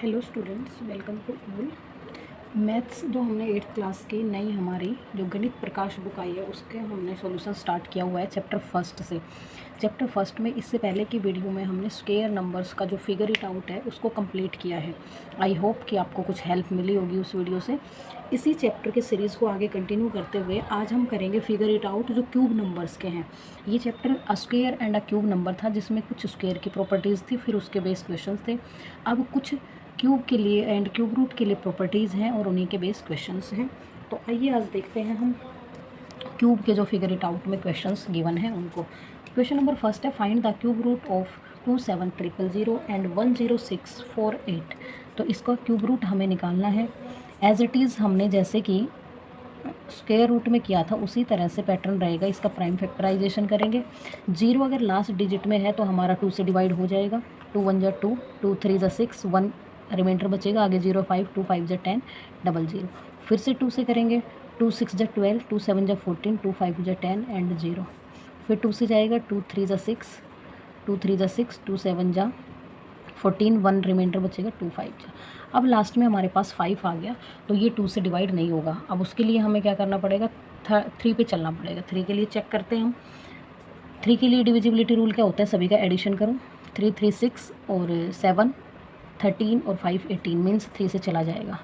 Hello students, welcome to all. Maths जो हमने 8th class की नई हमारी जो गणित प्रकाश बुक आई है उसके हमने सॉल्यूशन स्टार्ट किया हुआ है चैप्टर फर्स्ट से। चैप्टर फर्स्ट में इससे पहले की वीडियो में हमने स्क्वायर नंबर्स का जो फिगर इट आउट है उसको कंप्लीट किया है। आई होप कि आपको कुछ हेल्प मिली होगी उस वीडियो से। इसी चैप्टर के सीरीज़ को आगे कंटिन्यू करते हुए आज हम करेंगे फिगर इट आउट जो क्यूब नंबर्स के हैं। ये chapter a square and a cube number था जिसमें कुछ स्क्वायर की प्रॉपर्टीज़ थी, फिर उसके बेस क्वेश्चन थे। अब कुछ क्यूब के लिए एंड क्यूब रूट के लिए प्रॉपर्टीज़ हैं और उन्हीं के बेस क्वेश्चंस हैं। तो आइए आज देखते हैं हम क्यूब के जो फिगर इट आउट में क्वेश्चंस गिवन हैं उनको। क्वेश्चन नंबर फर्स्ट है, find the cube root of 2700 and 10648। तो इसका क्यूब रूट हमें निकालना है। एज इट इज़ हमने जैसे कि स्क्वायर रूट में किया था उसी तरह से पैटर्न रहेगा। इसका प्राइम फैक्टराइजेशन करेंगे। 0 अगर लास्ट डिजिट में है तो हमारा 2 से डिवाइड हो जाएगा। 2 1 जा 2, 2 3 जा 6, 1 रिमाइंडर बचेगा आगे 0 5, 2 5 जा 10, 00। फिर से 2 से करेंगे। 2 6 जा 12, 2 7 जा 14, 2 5 जा 10 एंड 0। फिर 2 से जाएगा। 2 3 जा 6, 2 3 जा 6, 2 7 जा 14, 1 रिमाइंडर बचेगा 2 5 जा। अब लास्ट में हमारे पास 5 आ गया तो ये 2 से डिवाइड नहीं होगा। अब उसके लिए हमें क्या करना पड़ेगा, 3 पे चलना पड़ेगा। 3 के लिए चेक करते हैं हम। 3 के लिए डिविजिबिलिटी रूल क्या होता है, सभी का एडिशन करो। 3 3 6 और 7 13 और 5 18 मीन्स 3 से चला जाएगा।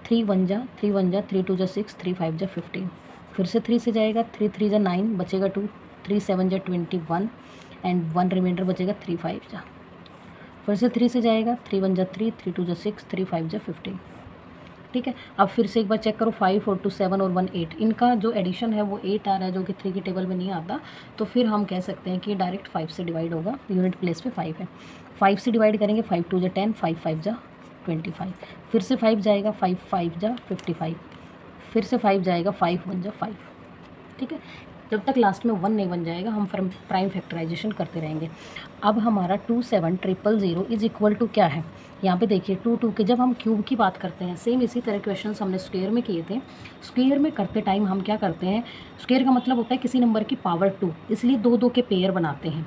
3 1 जा 3 1 जा 3 2 जा 6, 3 5 जा 15। फिर से 3 से जाएगा। 3 3 जा 9 बचेगा 2, 3 7 जा 21 एंड 1 रिमाइंडर बचेगा 3 5 जा। फिर से 3 से जाएगा। 3 1 जा 3, 3 2 जा 6, 3 5 जा 15। ठीक है, अब फिर से एक बार चेक करो। 5 और 2 7 और 1 8, इनका जो एडिशन है वो 8 आ रहा है जो कि 3 की टेबल में नहीं आता। तो फिर हम कह सकते हैं कि ये डायरेक्ट 5 से डिवाइड होगा। यूनिट प्लेस पे 5 है। 5 से डिवाइड करेंगे। 5 2 जा 10, 5 5 जा 25। फिर से 5 जाएगा। 5 5 जा 55। फिर से 5 जाएगा। 5 1 जा 5। ठीक है, जब तक लास्ट में 1 नहीं बन जाएगा हम प्राइम फैक्टराइजेशन करते रहेंगे। अब हमारा 27000 इज इक्वल टू क्या है, यहाँ पे देखिए 2 2 के जब हम क्यूब की बात करते हैं सेम इसी तरह क्वेश्चंस हमने स्क्वायर में किए थे। स्क्वायर में करते टाइम हम क्या करते हैं, स्क्वायर का मतलब होता है किसी नंबर की पावर 2, इसलिए 2 2 के पेयर बनाते हैं।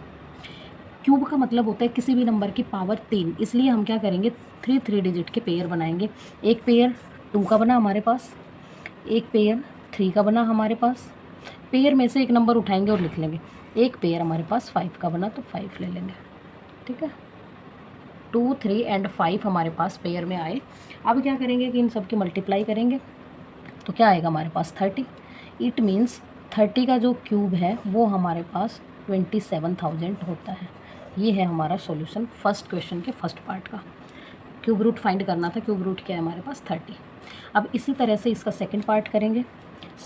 क्यूब का मतलब होता है किसी भी नंबर की पावर 3, इसलिए हम क्या करेंगे, 3 3 डिजिट के पेयर बनाएंगे। एक पेयर 2 का बना हमारे पास, एक पेयर 3 का बना हमारे पास। पेयर में से एक नंबर उठाएंगे और लिख लेंगे। एक पेयर हमारे पास 5 का बना तो 5 ले लेंगे। ठीक है, 2 3 एंड 5 हमारे पास पेयर में आए। अब क्या करेंगे कि इन सब की मल्टीप्लाई करेंगे तो क्या आएगा हमारे पास 30। इट मीन्स 30 का जो क्यूब है वो हमारे पास 27,000 होता है। ये है हमारा सॉल्यूशन फर्स्ट क्वेश्चन के फर्स्ट पार्ट का। क्यूब रूट फाइंड करना था, क्यूब रूट क्या है हमारे पास 30। अब इसी तरह से इसका सेकंड पार्ट करेंगे।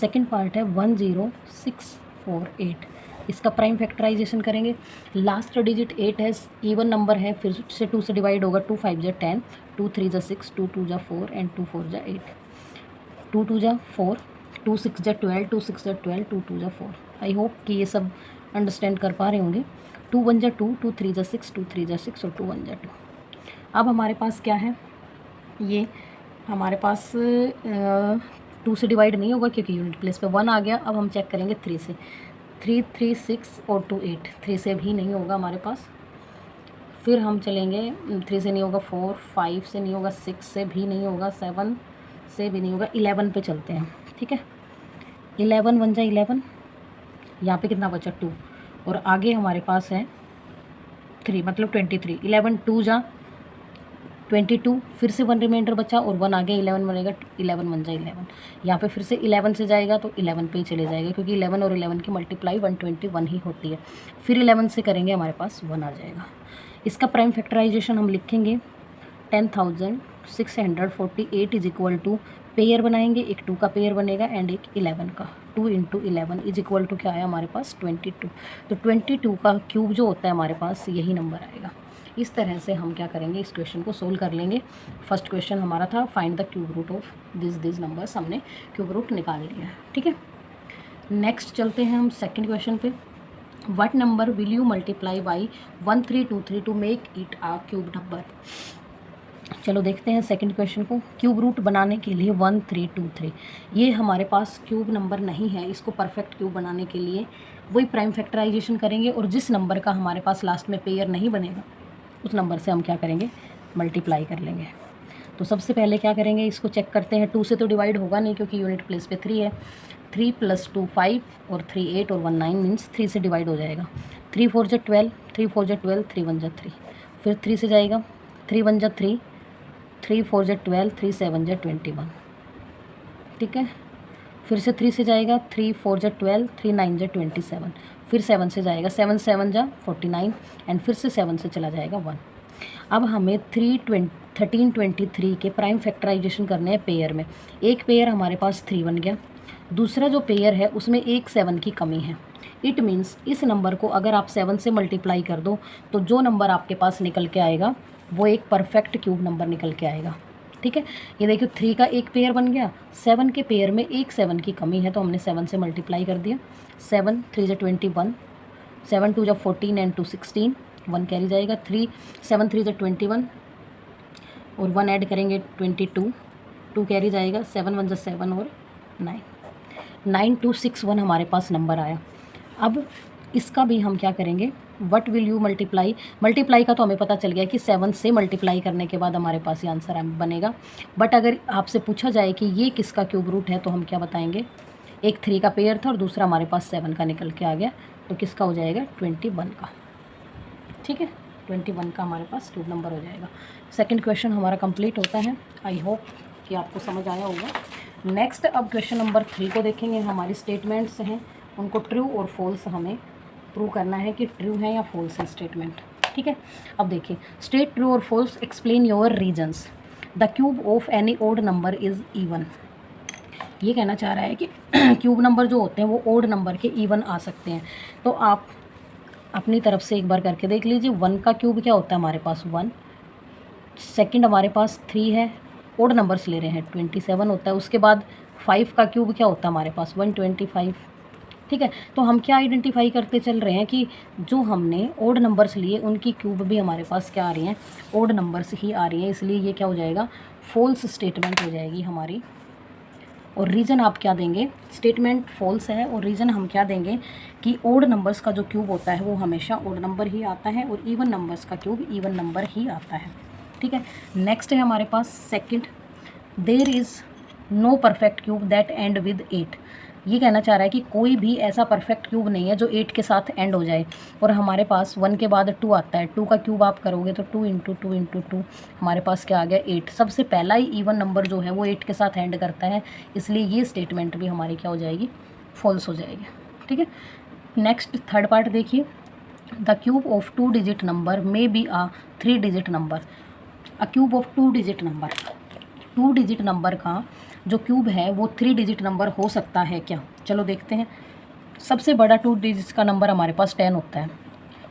सेकंड पार्ट है 10648। इसका प्राइम फैक्टराइजेशन करेंगे। लास्ट डिजिट 8 है, इवन नंबर है, फिर से 2 से डिवाइड होगा। 2 5 जा 10, 2 3 जा 6, 2 2 जा 4 एंड 2 4 जा 8, 2 2 जा 4, 2 6 जा 12, 2 6 जा 12, 2 2 जा 4। आई होप कि ये सब अंडरस्टैंड कर पा रहे होंगे। 2 1 जा 2, 2 3 जा 6, 2 3 जा 6 और 2 1 जा 2। अब हमारे पास क्या है, ये हमारे पास 2 से डिवाइड नहीं होगा क्योंकि यूनिट प्लेस पे 1 आ गया। अब हम चेक करेंगे 3 से। 3 3 6 और 2 8, 3 से भी नहीं होगा हमारे पास। फिर हम चलेंगे, 3 से नहीं होगा, 4 5 से नहीं होगा, 6 से भी नहीं होगा, 7 से भी नहीं होगा, 11 पे चलते हैं। ठीक है, 11 1 जा 11, यहाँ पे कितना बचा 2 और आगे हमारे पास है 3 मतलब 23। 11 2 जा 22, फिर से 1 रिमाइंडर बचा और 1 आगे 11 बनेगा। 11 1 जा 11, यहाँ पे फिर से 11 से जाएगा तो 11 पे ही चले जाएगा क्योंकि 11 और 11 की मल्टीप्लाई 121 ही होती है। फिर 11 से करेंगे हमारे पास 1 आ जाएगा। इसका प्राइम फैक्टराइजेशन हम लिखेंगे 10,648 इज इक्वल टू, पेयर बनाएंगे, एक 2 का पेयर बनेगा एंड एक 11 का। 2 × 11 इज इक्वल टू क्या आया हमारे पास 22। तो 22 का क्यूब जो होता है हमारे पास यही नंबर आएगा। इस तरह से हम क्या करेंगे, इस क्वेश्चन को सोल्व कर लेंगे। फर्स्ट क्वेश्चन हमारा था find the cube root of this numbers, हमने क्यूब रूट निकाल लिया है। ठीक है, नेक्स्ट चलते हैं हम सेकंड क्वेश्चन पे। What number will you multiply by 1323 to make it a cube number. चलो देखते हैं सेकंड क्वेश्चन को। क्यूब रूट बनाने के लिए 1323, ये हमारे पास क्यूब नंबर नहीं है। इसको परफेक्ट क्यूब बनाने के लिए वही प्राइम फैक्टराइजेशन करेंगे और जिस नंबर का हमारे पास लास्ट में पेयर नहीं बनेगा उस नंबर से हम क्या करेंगे, मल्टीप्लाई कर लेंगे। तो सबसे पहले क्या करेंगे, इसको चेक करते हैं। 2 से तो डिवाइड होगा नहीं क्योंकि यूनिट प्लेस पे 3 है। 3 + 2 5 और 3 8 और 1 9 मीन्स 3 से डिवाइड हो जाएगा। 3 4 जा 12, 3 4 जा 12, 3 1 जा 3, फिर 3 से जाएगा, 3 1 जा 3, 3 4 जा 12, 3 7 जा 21, ठीक है। फिर से 3 से जाएगा, 3 4 जा 12, 3 9 जा 27, फिर 7 से जाएगा, 7 7 जा 49 एंड फिर से 7 से चला जाएगा 1। अब हमें 1323 के प्राइम फैक्टराइजेशन करने हैं पेयर में। एक पेयर हमारे पास 3 बन गया, दूसरा जो पेयर है उसमें एक 7 की कमी है। इट मीन्स इस नंबर को अगर आप 7 से मल्टीप्लाई कर दो तो जो नंबर आपके पास निकल के आएगा वो एक परफेक्ट क्यूब नंबर निकल के आएगा, ठीक है। ये देखिए 3 का एक पेयर बन गया, 7 के पेयर में एक 7 की कमी है तो हमने 7 से मल्टीप्लाई कर दिया। 7 3 जा 21, 7 2 जा 14 एंड 2 16, 1 कैरी जाएगा। 7 3 जा 21 और 1 ऐड करेंगे 22, 2 कैरी जाएगा। 7 1 जा 7 और 9, 9261 हमारे पास नंबर आया। अब इसका भी हम क्या करेंगे, what will you multiply. Multiply का तो हमें पता चल गया कि 7 से मल्टीप्लाई करने के बाद हमारे पास ये आंसर बनेगा। बट अगर आपसे पूछा जाए कि ये किसका क्यूब रूट है तो हम क्या बताएंगे, एक 3 का पेयर था और दूसरा हमारे पास 7 का निकल के आ गया, तो किसका हो जाएगा 21 का, ठीक है। 21 का हमारे पास क्यूब नंबर हो जाएगा। सेकंड क्वेश्चन हमारा कंप्लीट होता है। आई होप कि आपको समझ आया होगा। नेक्स्ट अब क्वेश्चन नंबर 3 को देखेंगे। हमारी स्टेटमेंट्स हैं, उनको ट्रू और फॉल्स हमें प्रूव करना है कि ट्रू है या फॉल्स है स्टेटमेंट, ठीक है। अब देखिए, स्टेट ट्रू और false, explain your reasons. The cube of any odd number is even. ये कहना चाह रहा है कि क्यूब नंबर जो होते हैं वो ओड नंबर के इवन आ सकते हैं। तो आप अपनी तरफ से एक बार करके देख लीजिए। 1 का क्यूब क्या होता है हमारे पास 1, सेकंड हमारे पास 3 है, ओड नंबर्स ले रहे हैं 27 होता है। उसके बाद 5 का क्यूब क्या होता है हमारे पास 125, ठीक है। तो हम क्या आइडेंटिफाई करते चल रहे हैं कि जो हमने ओड नंबर्स लिए उनकी क्यूब भी हमारे पास क्या आ रही हैं, ओड नंबर्स ही आ रही हैं। इसलिए ये क्या हो जाएगा, फॉल्स स्टेटमेंट हो जाएगी हमारी। और रीज़न आप क्या देंगे, स्टेटमेंट फॉल्स है और रीज़न हम क्या देंगे कि ओड नंबर्स का जो क्यूब होता है वो हमेशा ओड नंबर ही आता है और इवन नंबर्स का क्यूब इवन नंबर ही आता है, ठीक है। नेक्स्ट है हमारे पास second, there is no perfect cube that end with 8। ये कहना चाह रहा है कि कोई भी ऐसा परफेक्ट क्यूब नहीं है जो 8 के साथ एंड हो जाए। और हमारे पास 1 के बाद 2 आता है, 2 का क्यूब आप करोगे तो 2 × 2 × 2 हमारे पास क्या आ गया 8। सबसे पहला ही इवन नंबर जो है वो 8 के साथ एंड करता है, इसलिए ये स्टेटमेंट भी हमारी क्या हो जाएगी, फॉल्स हो जाएगी, ठीक है। नेक्स्ट थर्ड पार्ट देखिए, the cube of 2 digit number may be a 3 digit number. A cube of 2 digit number, 2 digit number का जो क्यूब है वो 3 डिजिट नंबर हो सकता है क्या, चलो देखते हैं। सबसे बड़ा 2 डिजिट्स का नंबर हमारे पास 10 होता है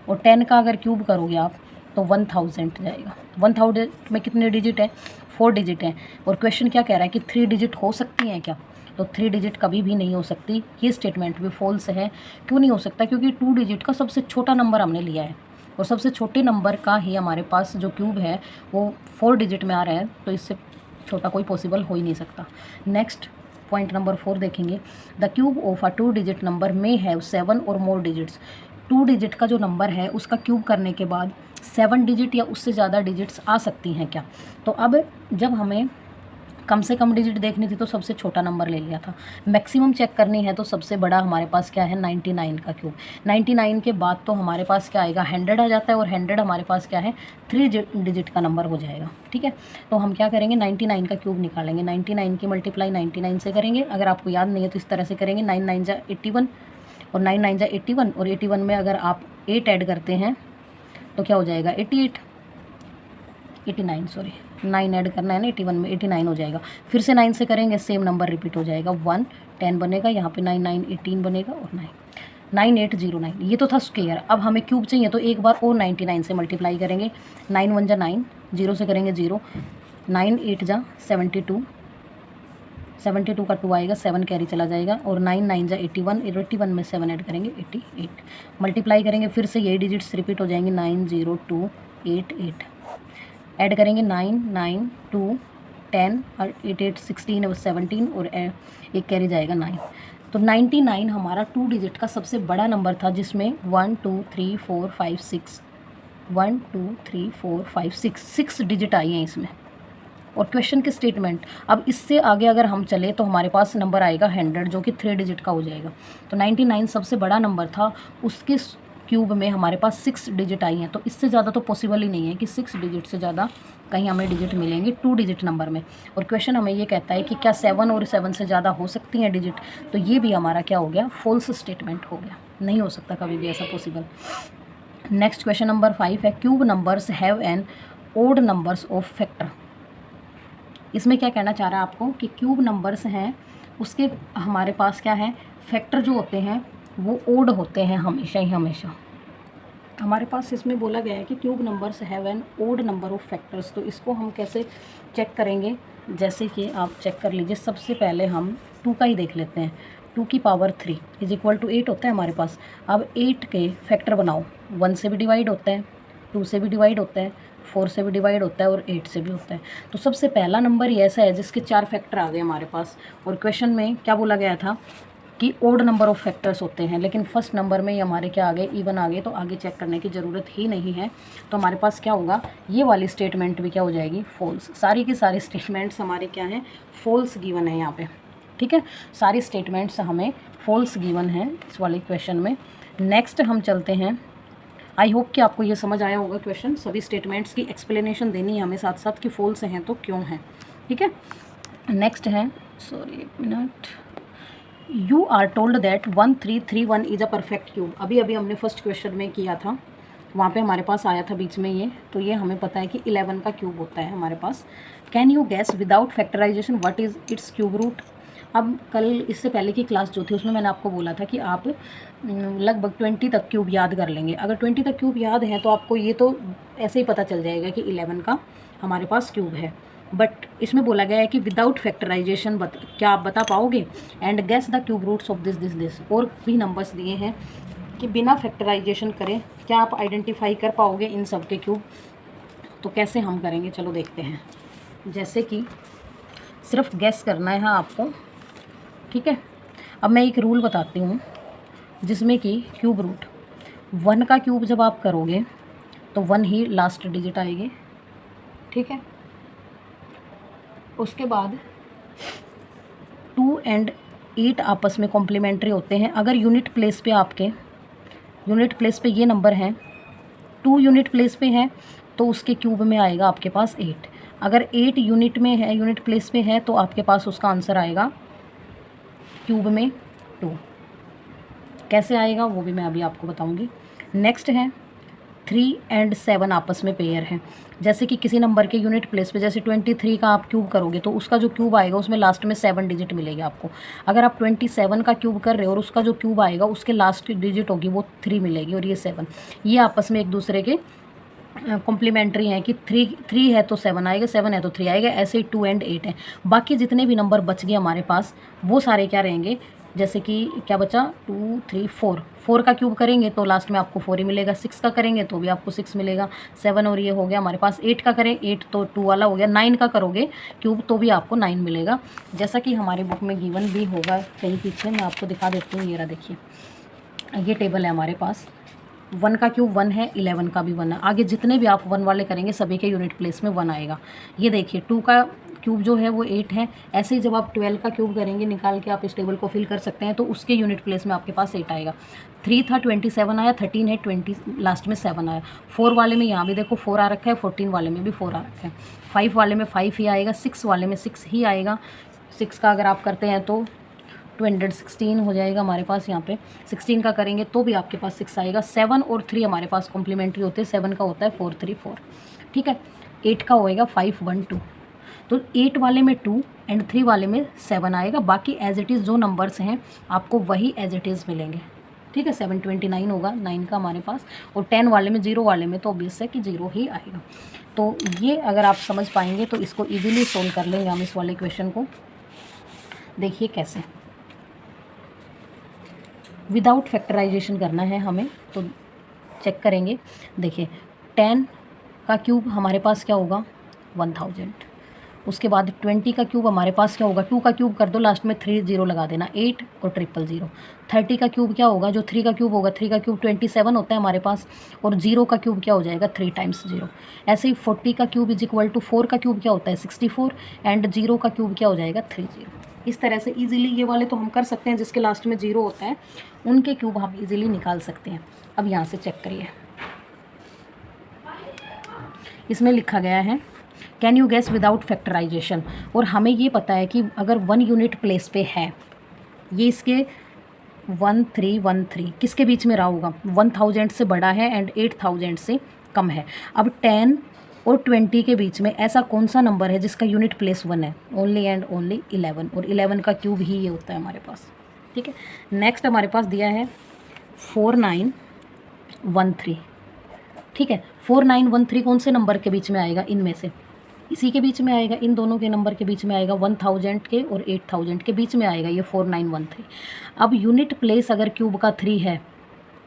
और 10 का अगर क्यूब करोगे आप तो 1000 जाएगा। 1000 में कितने डिजिट हैं, 4 डिजिट हैं। और क्वेश्चन क्या कह रहा है कि 3 डिजिट हो सकती हैं क्या, तो 3 डिजिट कभी भी नहीं हो सकती। ये स्टेटमेंट भी फॉल्स है। क्यों नहीं हो सकता, क्योंकि 2 डिजिट का सबसे छोटा नंबर हमने लिया है और सबसे छोटे नंबर का ही हमारे पास जो क्यूब है वो 4 डिजिट में आ रहा है, तो इससे छोटा कोई पॉसिबल हो ही नहीं सकता। नेक्स्ट पॉइंट नंबर 4 देखेंगे, the cube of a 2 digit number may have 7 और मोर डिजिट्स। 2 डिजिट का जो नंबर है उसका क्यूब करने के बाद 7 डिजिट या उससे ज़्यादा डिजिट्स आ सकती हैं क्या। तो अब जब हमें कम से कम डिजिट देखनी थी तो सबसे छोटा नंबर ले लिया था, मैक्सिमम चेक करनी है तो सबसे बड़ा हमारे पास क्या है 99 का क्यूब। 99 के बाद तो हमारे पास क्या आएगा 100 आ जाता है और 100 हमारे पास क्या है 3 डिजिट का नंबर हो जाएगा, ठीक है। तो हम क्या करेंगे 99 का क्यूब निकालेंगे, 99 की मल्टीप्लाई 99 से करेंगे। अगर आपको याद नहीं है तो इस तरह से करेंगे, 9 9 जा 81 और 9 9 जा 81 और 81 में अगर आप 8 ऐड करते हैं तो क्या हो जाएगा 89 सॉरी 9 ऐड करना है ना 81 में 89 हो जाएगा। फिर से 9 से करेंगे सेम नंबर रिपीट हो जाएगा, 1 10 बनेगा, यहाँ पे 9 9 18 बनेगा और 9 9809। ये तो था स्क्वायर। अब हमें क्यूब चाहिए तो एक बार और 99 से मल्टीप्लाई करेंगे, 9 1 जा 9, 0 से करेंगे 0, 9 8 जा 72, 72 का 2 आएगा, 7 कैरी चला जाएगा और 9 9 जा 81, 81 में 7 ऐड करेंगे 88, मल्टीप्लाई करेंगे फिर से यही डिजिट्स रिपीट हो जाएंगे 90288, ऐड करेंगे 9 9 2 10 और 8 8 16 और 17 और एक कैरी जाएगा 9। तो 99 हमारा 2 डिजिट का सबसे बड़ा नंबर था जिसमें 1 2 3 4 5 6 1 2 3 4 5 6 डिजिट आई हैं इसमें, और क्वेश्चन की स्टेटमेंट। अब इससे आगे अगर हम चले तो हमारे पास नंबर आएगा 100 जो कि 3 डिजिट का हो जाएगा। तो 99 सबसे बड़ा नंबर था, उसके क्यूब में हमारे पास 6 डिजिट आई हैं, तो इससे ज़्यादा तो पॉसिबल ही नहीं है कि 6 डिजिट से ज़्यादा कहीं हमें डिजिट मिलेंगे 2 डिजिट नंबर में। और क्वेश्चन हमें ये कहता है कि क्या 7 और 7 से ज़्यादा हो सकती हैं डिजिट, तो ये भी हमारा क्या हो गया, फॉल्स स्टेटमेंट हो गया, नहीं हो सकता कभी भी ऐसा पॉसिबल। नेक्स्ट क्वेश्चन नंबर 5 है, cube numbers have an odd numbers of factor. इसमें क्या कहना चाह रहा है आपको कि क्यूब नंबर्स हैं उसके हमारे पास क्या है, फैक्टर जो होते हैं वो ओड होते हैं हमेशा ही हमेशा। हमारे पास इसमें बोला गया है कि cube numbers have an odd number of factors. तो इसको हम कैसे चेक करेंगे, जैसे कि आप चेक कर लीजिए। सबसे पहले हम 2 का ही देख लेते हैं। 2 की पावर 3 इज इक्वल टू 8 होता है हमारे पास। अब 8 के फैक्टर बनाओ, 1 से भी डिवाइड होता है, 2 से भी डिवाइड होता है, 4 से भी डिवाइड होता है और 8 से भी होता है। तो सबसे पहला नंबर ही ऐसा है जिसके 4 फैक्टर आ गए हमारे पास। और क्वेश्चन में क्या बोला गया था कि ओड नंबर ऑफ फैक्टर्स होते हैं, लेकिन फर्स्ट नंबर में ही हमारे क्या आ गए, इवन आ गए, तो आगे चेक करने की ज़रूरत ही नहीं है। तो हमारे पास क्या होगा, ये वाली स्टेटमेंट भी क्या हो जाएगी, फॉल्स। सारी की सारी स्टेटमेंट्स हमारे क्या हैं, फॉल्स गिवन है यहाँ पे। ठीक है, सारी स्टेटमेंट्स हमें फॉल्स गिवन है इस वाले क्वेश्चन में। नेक्स्ट हम चलते हैं। आई होप कि आपको ये समझ आया होगा क्वेश्चन। सभी स्टेटमेंट्स की एक्सप्लेनेशन देनी है हमें साथ साथ कि फॉल्स हैं तो क्यों हैं। ठीक है, नेक्स्ट है, सॉरी एक minute, you are told that 1331 is a perfect cube. अभी अभी हमने फर्स्ट क्वेश्चन में किया था, वहाँ पे हमारे पास आया था बीच में ये, तो ये हमें पता है कि 11 का क्यूब होता है हमारे पास। Can you guess without factorization what is its cube root. अब कल इससे पहले की क्लास जो थी उसमें मैंने आपको बोला था कि आप लगभग 20 तक क्यूब याद कर लेंगे। अगर 20 तक क्यूब याद है तो आपको ये तो ऐसे ही पता चल जाएगा कि 11 का हमारे पास क्यूब है। बट इसमें बोला गया है कि विदाउट फैक्टराइजेशन क्या आप बता पाओगे, and guess the cube roots of this. और भी नंबर्स दिए हैं कि बिना फैक्टराइजेशन करें क्या आप आइडेंटिफाई कर पाओगे इन सब के क्यूब। तो कैसे हम करेंगे, चलो देखते हैं। जैसे कि सिर्फ गैस करना है हाँ आपको, ठीक है। अब मैं एक रूल बताती हूँ जिसमें कि क्यूब रूट 1 का क्यूब जब आप करोगे तो 1 ही लास्ट डिजिट आएगी, ठीक है। उसके बाद 2 एंड 8 आपस में कॉम्प्लीमेंट्री होते हैं। अगर यूनिट प्लेस पे आपके यूनिट प्लेस पे ये नंबर हैं, 2 यूनिट प्लेस पे हैं तो उसके क्यूब में आएगा आपके पास 8। अगर 8 यूनिट में है, यूनिट प्लेस पे है, तो आपके पास उसका आंसर आएगा क्यूब में 2। कैसे आएगा वो भी मैं अभी आपको बताऊंगी। नेक्स्ट है 3 एंड 7 आपस में पेयर हैं। जैसे कि किसी नंबर के यूनिट प्लेस पे, जैसे 23 का आप क्यूब करोगे तो उसका जो क्यूब आएगा उसमें लास्ट में 7 डिजिट मिलेगी आपको। अगर आप 27 का क्यूब कर रहे हो और उसका जो क्यूब आएगा उसके लास्ट की डिजिट होगी वो 3 मिलेगी, और ये 7, ये आपस में एक दूसरे के कॉम्प्लीमेंट्री हैं कि 3 है तो 7 आएगा, 7 है तो 3 आएगा। ऐसे ही 2 एंड 8 हैं। बाकी जितने भी नंबर बच गए हमारे पास वो सारे क्या रहेंगे, जैसे कि क्या बचा 2 3 4 का क्यूब करेंगे तो लास्ट में आपको 4 ही मिलेगा। 6 का करेंगे तो भी आपको 6 मिलेगा। 7 और ये हो गया हमारे पास। 8 का करें 8 तो 2 वाला हो गया। 9 का करोगे क्यूब तो भी आपको 9 मिलेगा, जैसा कि हमारी बुक में गिवन भी होगा कहीं पीछे। मैं आपको दिखा देती हूँ, ये रहा देखिए, ये टेबल है हमारे पास। 1 का क्यूब 1 है, 11 का भी 1 है। आगे जितने भी आप 1 वाले करेंगे सभी के यूनिट प्लेस में 1 आएगा। ये देखिए 2 का क्यूब जो है वो 8 है। ऐसे ही जब आप 12 का क्यूब करेंगे, निकाल के आप इस टेबल को फिल कर सकते हैं, तो उसके यूनिट प्लेस में आपके पास 8 आएगा। 3 था 27 आया, 13 है 20 लास्ट में 7 आया। 4 वाले में यहाँ भी देखो 4 आ रखा है, 14 वाले में भी 4 आ रखा है। 5 वाले में 5 ही आएगा, 6 वाले में 6 ही आएगा। 6 का अगर आप करते हैं तो 216 हो जाएगा हमारे पास। यहाँ पे 16 का करेंगे तो भी आपके पास 6 आएगा। 7 और 3 हमारे पास कॉम्प्लीमेंट्री होते हैं। 7 का होता है 4 3 4, ठीक है। 8 का होएगा 5 1 2। तो 8 वाले में 2 एंड 3 वाले में 7 आएगा। बाकी एज इट इज़ जो नंबर्स हैं आपको वही एज इट इज़ मिलेंगे, ठीक है। 729 होगा 9 का हमारे पास। और 10 वाले में 0 वाले में तो ऑब्वियस है कि 0 ही आएगा। तो ये अगर आप समझ पाएंगे तो इसको ईजिली सोल्व कर लेंगे हम इस वाले क्वेश्चन को। देखिए कैसे, विदाउट फैक्टराइजेशन करना है हमें, तो चेक करेंगे। देखिए 10 का क्यूब हमारे पास क्या होगा 1000, उसके बाद 20 का क्यूब हमारे पास क्या होगा, 2 का क्यूब कर दो, लास्ट में 3 0 लगा देना, 8 और 000। 30 का क्यूब क्या होगा, जो 3 का क्यूब होगा, 3 का क्यूब 27 होता है हमारे पास, और 0 का क्यूब क्या हो जाएगा, 3 टाइम्स 0। ऐसे ही 40 का क्यूब इज इक्वल टू 4 का क्यूब क्या होता है, 64, एंड 0 का क्यूब क्या हो जाएगा, 30। इस तरह से ईजिली ये वाले तो हम कर सकते हैं, जिसके लास्ट में 0 होता है उनके क्यूब हम ईजिली निकाल सकते हैं। अब यहाँ से चेक करिए, इसमें लिखा गया है can you guess without factorisation, और हमें ये पता है कि अगर 1 यूनिट प्लेस पे है, ये इसके 1313 किसके बीच में रहा होगा, 1000 से बड़ा है एंड 8000 से कम है। अब 10 और 20 के बीच में ऐसा कौन सा नंबर है जिसका यूनिट प्लेस 1 है, ओनली एंड ओनली 11, और 11 का क्यूब ही ये होता है हमारे पास। ठीक है, नेक्स्ट हमारे पास दिया है 4913। ठीक है, 4913 कौन से नंबर के बीच में आएगा, इनमें से इसी के बीच में आएगा, इन दोनों के नंबर के बीच में आएगा, 1000 के और 8000 के बीच में आएगा ये 4913। अब यूनिट प्लेस अगर क्यूब का 3 है,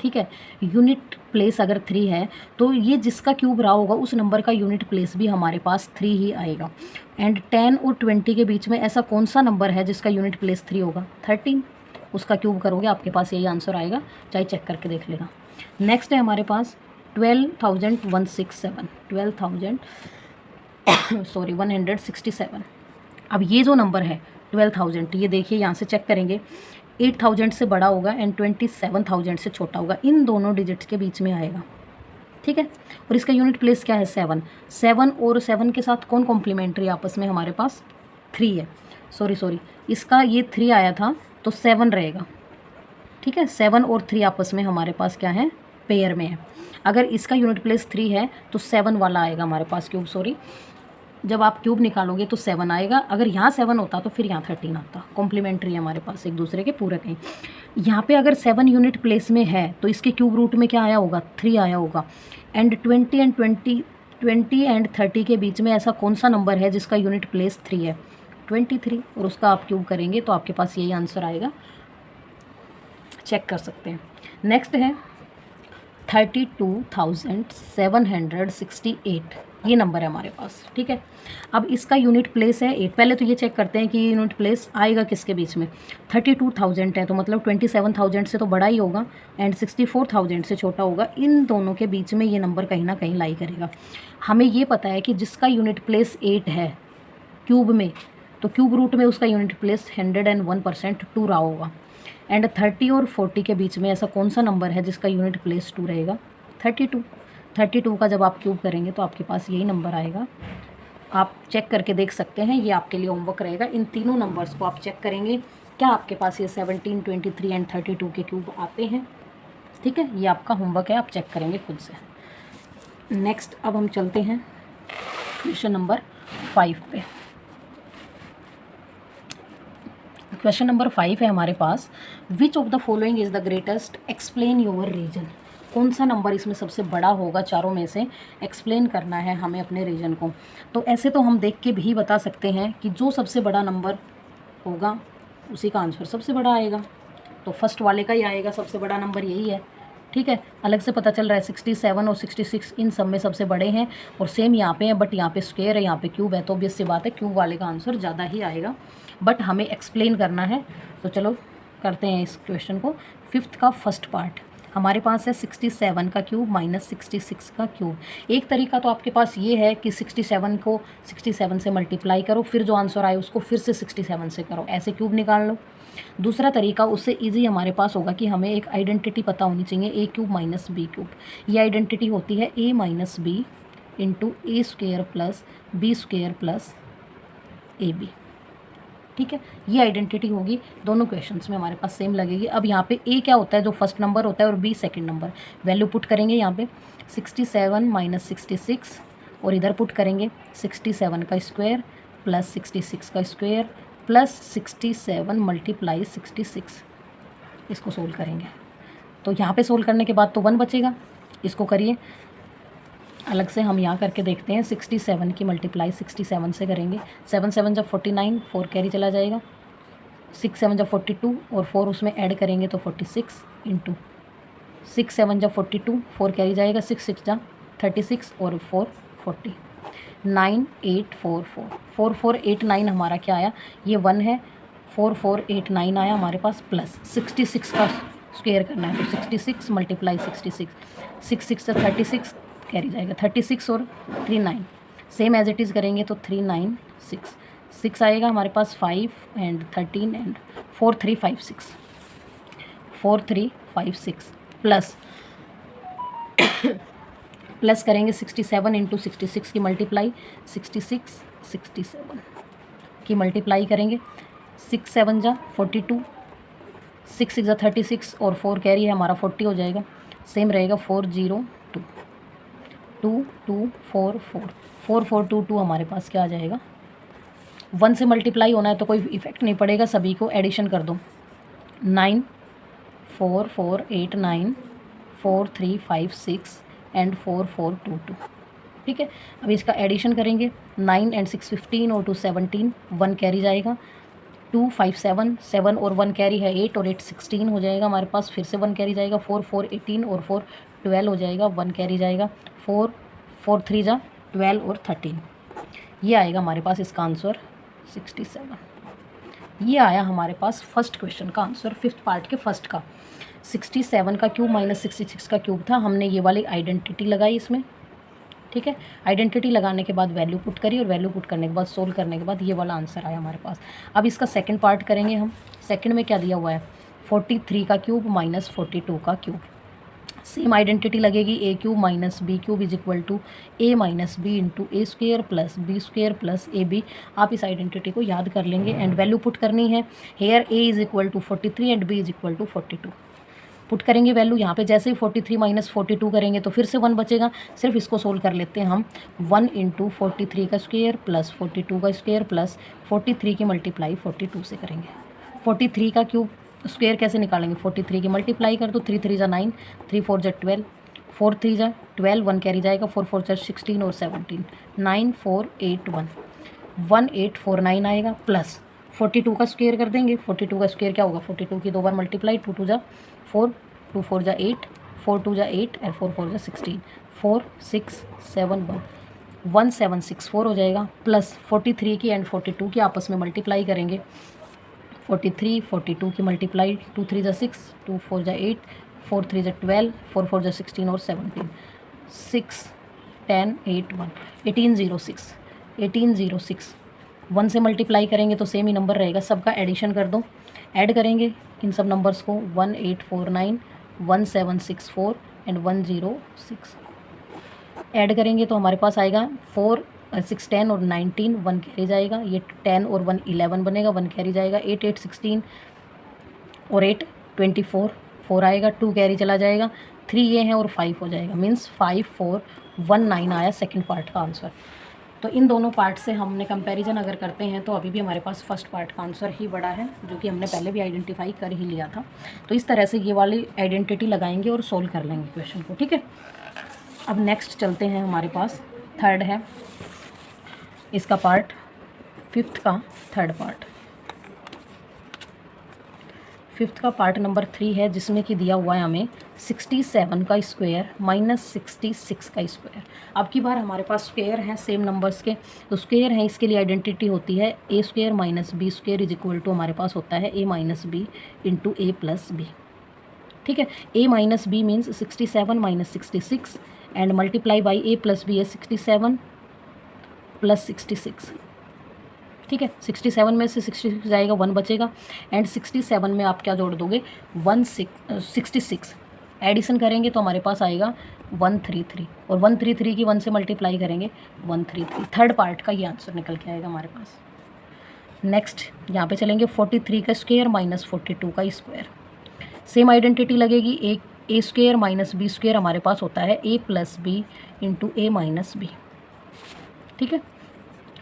ठीक है, यूनिट प्लेस अगर 3 है तो ये जिसका क्यूब रहा होगा उस नंबर का यूनिट प्लेस भी हमारे पास 3 ही आएगा। एंड 10 और 20 के बीच में ऐसा कौन सा नंबर है जिसका यूनिट प्लेस 3 होगा, 13, उसका क्यूब करोगे आपके पास यही आंसर आएगा, चाहे चेक करके देख लेना। नेक्स्ट है हमारे पास 12167। अब ये जो नंबर है 12000, ये देखिए यहाँ से चेक करेंगे, 8000 से बड़ा होगा एंड 27000 से छोटा होगा, इन दोनों डिजिट्स के बीच में आएगा। ठीक है, और इसका यूनिट प्लेस क्या है, 7। 7 और 7 के साथ कौन कॉम्प्लीमेंट्री आपस में हमारे पास, 3 है। सॉरी इसका ये 3 आया था तो 7 रहेगा। ठीक है, 7 और 3 आपस में हमारे पास क्या है, पेयर में है। अगर इसका यूनिट प्लेस 3 है तो 7 वाला आएगा हमारे पास क्यूब, जब आप क्यूब निकालोगे तो 7 आएगा। अगर यहाँ 7 होता तो फिर यहाँ 13 आता। कॉम्प्लीमेंट्री है हमारे पास, एक दूसरे के पूरक हैं। यहाँ पे अगर 7 यूनिट प्लेस में है तो इसके क्यूब रूट में क्या आया होगा, 3 आया होगा। एंड 20 एंड 30 के बीच में ऐसा कौन सा नंबर है जिसका यूनिट प्लेस 3 है, 23, और उसका आप क्यूब करेंगे तो आपके पास यही आंसर आएगा, चेक कर सकते हैं। नेक्स्ट है 32,768, ये नंबर है हमारे पास। ठीक है, अब इसका यूनिट प्लेस है 8। पहले तो ये चेक करते हैं कि ये यूनिट प्लेस आएगा किसके बीच में, 32,000 है तो मतलब 27,000 से तो बड़ा ही होगा एंड 64,000 से छोटा होगा, इन दोनों के बीच में ये नंबर कहीं ना कहीं लाई करेगा। हमें ये पता है कि जिसका यूनिट प्लेस 8 है क्यूब में, तो क्यूब रूट में उसका यूनिट प्लेस 101% 2 रहा होगा। एंड 30 और 40 के बीच में ऐसा कौन सा नंबर है जिसका यूनिट प्लेस 2 रहेगा, 32 का जब आप क्यूब करेंगे तो आपके पास यही नंबर आएगा। आप चेक करके देख सकते हैं, ये आपके लिए होमवर्क रहेगा। इन तीनों नंबर्स को आप चेक करेंगे क्या आपके पास ये 17, 23 एंड 32 के क्यूब आते हैं। ठीक है, ये आपका होमवर्क है, आप चेक करेंगे खुद से। नेक्स्ट अब हम चलते हैं क्वेश्चन नंबर 5 पे। क्वेश्चन नंबर 5 है हमारे पास, which of the following is the greatest, explain your reason. कौन सा नंबर इसमें सबसे बड़ा होगा, चारों में से एक्सप्लेन करना है हमें अपने रीजन को। तो ऐसे तो हम देख के भी बता सकते हैं कि जो सबसे बड़ा नंबर होगा उसी का आंसर सबसे बड़ा आएगा, तो फर्स्ट वाले का ही आएगा, सबसे बड़ा नंबर यही है। ठीक है, अलग से पता चल रहा है 67 और 66 इन सब में सबसे बड़े हैं, और सेम यहाँ पे है, बट यहाँ पे स्क्वायर है, यहाँ पे क्यूब है, तो ऑब्वियस सी बात है क्यूब वाले का आंसर ज़्यादा ही आएगा, बट हमें एक्सप्लेन करना है। तो चलो करते हैं इस क्वेश्चन को। 5th का फर्स्ट पार्ट हमारे पास है 67 का क्यूब माइनस 66 का क्यूब। एक तरीका तो आपके पास ये है कि 67 को 67 से मल्टीप्लाई करो, फिर जो आंसर आए उसको फिर से 67 से करो, ऐसे क्यूब निकाल लो। दूसरा तरीका उससे इजी हमारे पास होगा कि हमें एक आइडेंटिटी पता होनी चाहिए, A cube minus B cube. ये आइडेंटिटी होती है a minus B into A square plus B square plus A B. ठीक है, ये आइडेंटिटी होगी, दोनों क्वेश्चंस में हमारे पास सेम लगेगी। अब यहाँ पे ए क्या होता है, जो फर्स्ट नंबर होता है, और B second number. Value put करेंगे यहाँ पे 67 माइनस 66, और इधर पुट करेंगे 67 का स्क्वायर प्लस 66 का स्क्वायर प्लस 67 मल्टीप्लाई 66। इसको सोल्व करेंगे तो यहाँ पे सोल्व करने के बाद तो 1 बचेगा, इसको करिए अलग से, हम यहाँ करके देखते हैं। 67 की मल्टीप्लाई 67 से करेंगे, 7 7 जब 49, 4 कैरी चला जाएगा, 6 7 जब 42 और 4 उसमें ऐड करेंगे तो 46 इंटू 6 7 जब 42, 4 कैरी जाएगा, 6 6 जा 36 और 4 40। 9844 4489 हमारा क्या आया, ये 1 है, 4489 आया हमारे पास, प्लस 66 का स्क्वायर करना है तो 66 मल्टीप्लाई 66, 6 से 36 कैरी जाएगा, 36 और 39 सेम एज इट इज़ करेंगे तो 396, 6 आएगा हमारे पास, 5 एंड 13 एंड 4356 4356 प्लस करेंगे 67 इंटू 66 की मल्टीप्लाई, 67 की मल्टीप्लाई करेंगे, 6 7 जा 42, 6 6 जा 36 और 4 कैरी है हमारा 40 हो जाएगा, सेम रहेगा 402 4422 हमारे पास क्या आ जाएगा, 1 से मल्टीप्लाई होना है तो कोई इफेक्ट नहीं पड़ेगा, सभी को एडिशन कर दो, 94489 4356 एंड 4422, ठीक है। अब इसका एडिशन करेंगे, 9 एंड 6 15 और 2 17, 1 कैरी जाएगा, 2 5 7 7 और 1 कैरी है 8 और 8 16 हो जाएगा हमारे पास, फिर से 1 कैरी जाएगा, 4 4 18 और 4 12 हो जाएगा, 1 कैरी जाएगा, 4 4 3 जा 12 और 13, ये आएगा हमारे पास इसका आंसर 67। ये आया हमारे पास फर्स्ट क्वेश्चन का आंसर, फिफ्थ पार्ट के फर्स्ट का। 67 का क्यूब माइनस 66 का क्यूब था, हमने ये वाली आइडेंटिटी लगाई इसमें, ठीक है। आइडेंटिटी लगाने के बाद वैल्यू पुट करी और वैल्यू पुट करने के बाद सोल्व करने के बाद ये वाला आंसर आया हमारे पास। अब इसका सेकंड पार्ट करेंगे हम। सेकंड में क्या दिया हुआ है, 43 का क्यूब माइनस 42 का क्यूब। सेम आइडेंटिटी लगेगी, A cube minus B cube is equal to A minus B into A square plus B square plus A B. आप इस आइडेंटिटी को याद कर लेंगे एंड वैल्यू पुट करनी है। Here A is equal to 43 and B is equal to 42। Put करेंगे value, यहाँ पे जैसे ही 43 माइनस 42 करेंगे तो फिर से 1 बचेगा। सिर्फ इसको सोल्व कर लेते हैं हम। 1 इंटू 43 का स्क्वेयर प्लस 42 का स्क्वेयर प्लस 43 की मल्टीप्लाई 42 से करेंगे। 43 का क्यूब स्क्वेयर कैसे निकालेंगे, 43 की मल्टीप्लाई कर दो, 3 3 जा 9, 3 4 जा 12, 4 3 जा 12, 1 कैरी जाएगा, 4 4 जा 16 और 17, 9481 1849 आएगा प्लस 42 का स्क्वेयर कर देंगे। 42 का स्क्वेयर क्या होगा, 42 की 2 बार मल्टीप्लाई, 2 2 जा 4, 2 4 जा 8, 4 2 जा 8 और 4 4 जा 16, 4 6 7 1 1764 हो जाएगा प्लस 43 की एंड 42 की आपस में मल्टीप्लाई करेंगे। 43 42 की मल्टीप्लाई, 2 3 जा 6, 2 4 जा 8, 4 3 जा 12, 4 4 जा 16 और 17, 6 10 8 1 1806 1806 1 से मल्टीप्लाई करेंगे तो सेम ही नंबर रहेगा। सबका एडिशन कर दो, ऐड करेंगे इन सब नंबर्स को, 1849 1764 एंड 106 ऐड करेंगे तो हमारे पास आएगा 4 6 10 और 19, 1 कैरी जाएगा, ये 10 और 1 11 बनेगा, 1 कैरी जाएगा, 8 8 16 और 8 24, 4 आएगा, 2 कैरी चला जाएगा, 3 ये हैं और 5 हो जाएगा, मीन्स 5419 आया सेकंड पार्ट का आंसर। तो इन दोनों पार्ट से हमने कंपैरिजन अगर करते हैं तो अभी भी हमारे पास फर्स्ट पार्ट का आंसर ही बड़ा है, जो कि हमने पहले भी आइडेंटिफाई कर ही लिया था। तो इस तरह से ये वाली आइडेंटिटी लगाएंगे और सोल्व कर लेंगे क्वेश्चन को, ठीक है। अब नेक्स्ट चलते हैं, हमारे पास थर्ड है इसका पार्ट, फिफ्थ का थर्ड पार्ट। फिफ्थ का पार्ट नंबर 3 है, जिसमें कि दिया हुआ है हमें 67 का स्क्वायर माइनस 66 का स्क्वायर। अब की बार हमारे पास स्क्वायर हैं सेम नंबर्स के, तो स्क्वायर हैं, इसके लिए आइडेंटिटी होती है A square minus B square is equal to हमारे पास होता है A minus B into A plus B, ठीक है। A minus B means 67 minus 66 and multiply by A plus B है 67 प्लस 66, ठीक है। 67 में से 66 जाएगा, 1 बचेगा एंड 67 में आप क्या जोड़ दोगे, 66 एडिशन करेंगे तो हमारे पास आएगा 133 और 133 की 1 से मल्टीप्लाई करेंगे 133। थर्ड पार्ट का ये आंसर निकल के आएगा हमारे पास। नेक्स्ट यहाँ पे चलेंगे 43 का स्क्वायर माइनस 42 का स्क्वायर। सेम आइडेंटिटी लगेगी, ए स्क्वायर माइनस बी स्क्वायर हमारे पास होता है ए प्लस बी इंटू ए माइनस बी, ठीक है।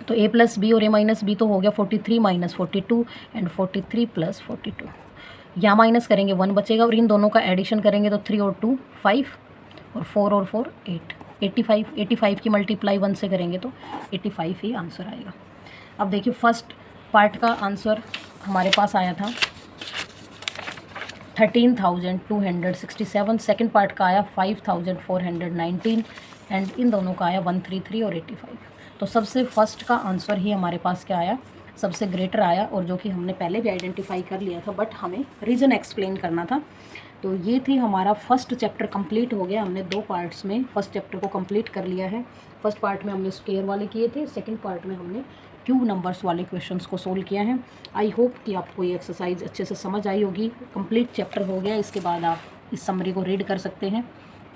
तो ए प्लस बी और ए माइनस बी तो हो गया 43 माइनस 42 एंड 43 प्लस 42। यहाँ माइनस करेंगे 1 बचेगा और इन दोनों का एडिशन करेंगे तो 3 और 2 5 और 4 और 4 8 85 की मल्टीप्लाई 1 से करेंगे तो 85 ही आंसर आएगा। अब देखिए फर्स्ट पार्ट का आंसर हमारे पास आया था 13,267, सेकेंड पार्ट का आया 5,419 एंड इन दोनों का आया 133 और 85। तो सबसे फर्स्ट का आंसर ही हमारे पास क्या आया, सबसे ग्रेटर आया, और जो कि हमने पहले भी आइडेंटिफाई कर लिया था, बट हमें रीज़न एक्सप्लेन करना था। तो ये थी हमारा फर्स्ट चैप्टर कंप्लीट हो गया। हमने 2 पार्ट्स में फर्स्ट चैप्टर को कंप्लीट कर लिया है। फर्स्ट पार्ट में हमने स्क्वायर वाले किए थे, सेकंड पार्ट में हमने क्यूब नंबर्स वाले क्वेश्चंस को सोल्व किया है। आई होप कि आपको ये एक्सरसाइज अच्छे से समझ आई होगी। कंप्लीट चैप्टर हो गया, इसके बाद आप इस समरी को रीड कर सकते हैं।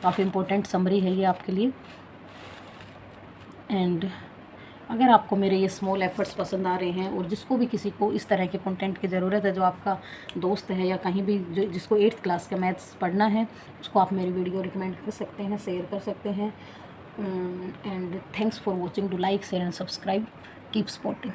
काफ़ी इंपॉर्टेंट समरी है ये आपके लिए। एंड अगर आपको मेरे ये स्मॉल एफर्ट्स पसंद आ रहे हैं, और जिसको भी किसी को इस तरह के कंटेंट की ज़रूरत है, जो आपका दोस्त है या कहीं भी जिसको 8th क्लास का मैथ्स पढ़ना है, उसको आप मेरी वीडियो रिकमेंड कर सकते हैं, शेयर कर सकते हैं। And thanks for watching. Do like, share and subscribe. Keep supporting.